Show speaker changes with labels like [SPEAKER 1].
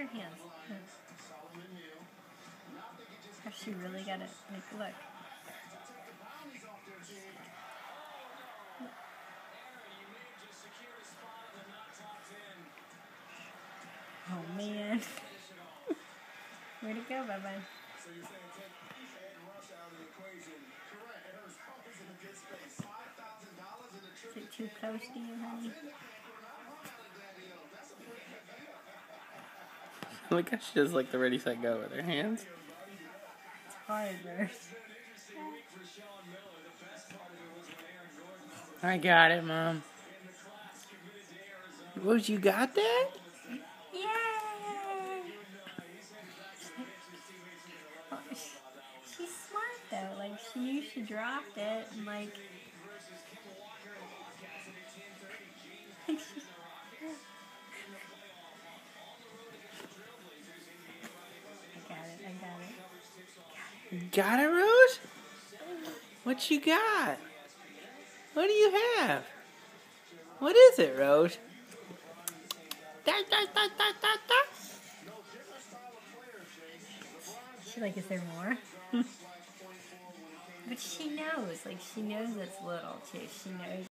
[SPEAKER 1] her hands. Has she really got it? Like, look. Oh, man. Where'd it go, Bye-bye? Is it too close to you, honey?
[SPEAKER 2] Look how she does like the ready, set, go with her hands.
[SPEAKER 1] It's hard, Rose.
[SPEAKER 2] I got it, Mom. Rose, you got that?
[SPEAKER 1] Yay! Oh, she's smart, though. Like, she knew she dropped it, and, like... I got it.
[SPEAKER 2] Got it, Rose? What you got? What do you have? What is it, Rose? Da, da, da, da, da, da.
[SPEAKER 1] She's like, is there more? But she knows. Like, she knows it's little, too. She knows.